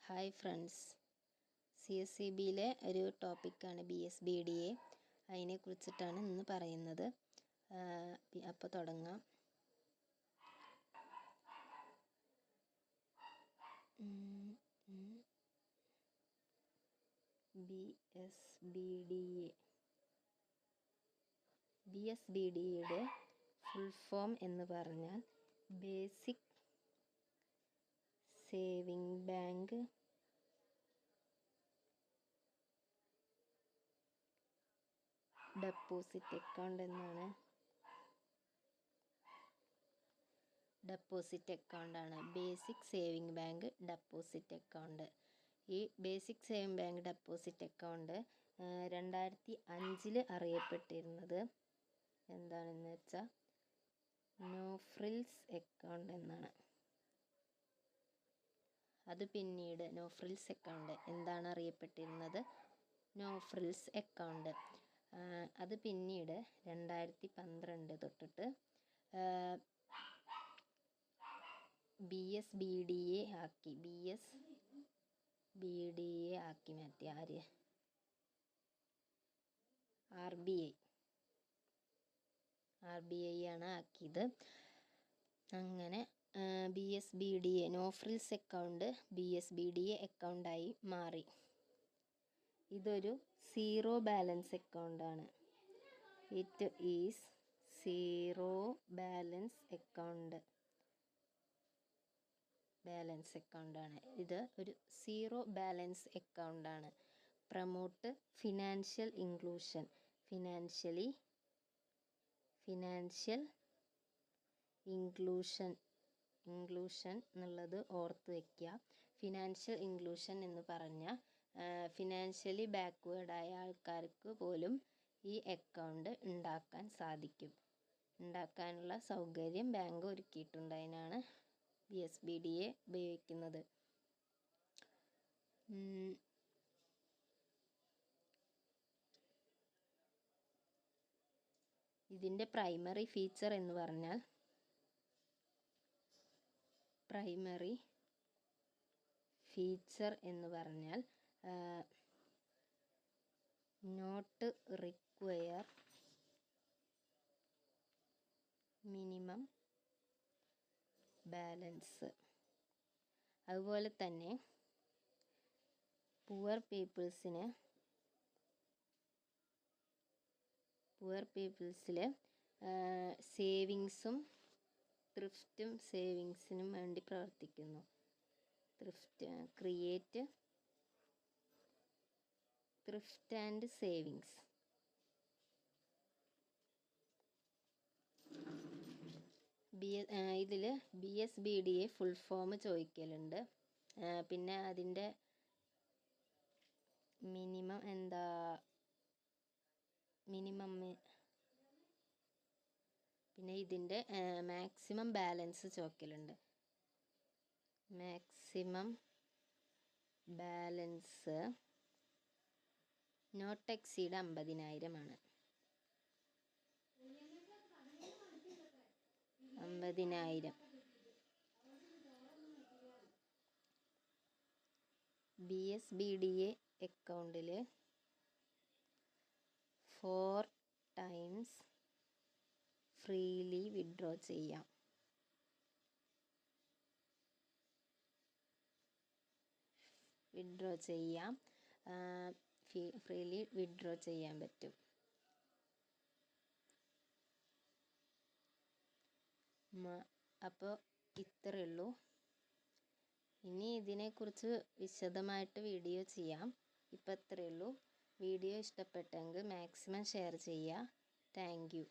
Hi friends, CSCBയിലെ ഒരു ടോപ്പിക്കാണ് BSBDA. അതിനെക്കുറിച്ചിട്ടാണ് ഇന്ന് പറയുന്നത്. അപ്പോൾ തുടങ്ങാം. BSBDയുടെ ഫുൾ ഫോം എന്ന് പറഞ്ഞാൽ basic saving bank deposit account എന്നാണ്. ഡെപ്പോസിറ്റ് അക്കൗണ്ടാണ് basic saving bank deposit account. ഈ basic saving bank deposit account 2005 അറിയപ്പെട്ടിരുന്നത് എന്താണെന്ന് വെച്ചാൽ നോ ഫ്രിൽസ് അക്കൗണ്ട് എന്നാണ്. അത് പിന്നീട് നോ ഫ്രിൽസ് അക്കൗണ്ട് എന്താണ് അറിയപ്പെട്ടിരുന്നത്? No frills account. അത് പിന്നീട് 2012 തൊട്ടിട്ട് BSBDA ആക്കി. BSBDA ആക്കി മാറ്റി. ആര്? RBI ആണ് ആക്കിയത്. അങ്ങനെ BSBDA no frills account BSBDA അക്കൗണ്ടായി മാറി. ഇതൊരു സീറോ ബാലൻസ് അക്കൗണ്ടാണ്. ഇറ്റ് ഈസ് സീറോ ബാലൻസ് അക്കൗണ്ടാണ്. ഇത് ഒരു സീറോ ബാലൻസ് അക്കൗണ്ടാണ്. Promote financial inclusion. Financial inclusion എന്നുള്ളത് ഓർത്ത് വയ്ക്കുക. ഫിനാൻഷ്യൽ ഇൻക്ലൂഷൻ എന്ന് പറഞ്ഞാൽ ഫിനാൻഷ്യലി ബാക്ക്വേർഡായ ആൾക്കാർക്ക് പോലും ഈ അക്കൗണ്ട് ഉണ്ടാക്കാൻ സാധിക്കും. ഉണ്ടാക്കാനുള്ള സൗകര്യം ബാങ്ക് ഒരുക്കിയിട്ടുണ്ട്. അതിനാണ് BSBDA ഉപയോഗിക്കുന്നത്. ഇതിൻ്റെ പ്രൈമറി ഫീച്ചർ എന്ന് പറഞ്ഞാൽ നോട്ട് റിക്വയർ മിനിമം ബാലൻസ്. അതുപോലെ തന്നെ പുവർ പീപ്പിൾസിൽ സേവിങ്സും ത്രിഫ്റ്റും സേവിങ്സിനും വേണ്ടി പ്രവർത്തിക്കുന്നു. Create thrift and savings. ഇതിൽ BSBDA ഫുൾ ഫോം ചോദിക്കലുണ്ട്. പിന്നെ അതിൻ്റെ പിന്നെ ഇതിൻ്റെ മാക്സിമം ബാലൻസ് ചോദിക്കലുണ്ട്. മാക്സിമം ബാലൻസ് നോട്ട് എക്സീഡ് 50,000 ആണ്. 50,000. BSBDA അക്കൗണ്ടിൽ 4 times ഫ്രീലി വിഡ്രോ ചെയ്യാം. ഫ്രീലി വിഡ്രോ ചെയ്യാൻ പറ്റും. അപ്പോൾ ഇത്രയേ ഉള്ളൂ. ഇനി ഇതിനെക്കുറിച്ച് വിശദമായിട്ട് വീഡിയോ ചെയ്യാം. ഇപ്പം ഇത്രയേ ഉള്ളൂ. വീഡിയോ ഇഷ്ടപ്പെട്ടെങ്കിൽ മാക്സിമം ഷെയർ ചെയ്യുക. Thank you.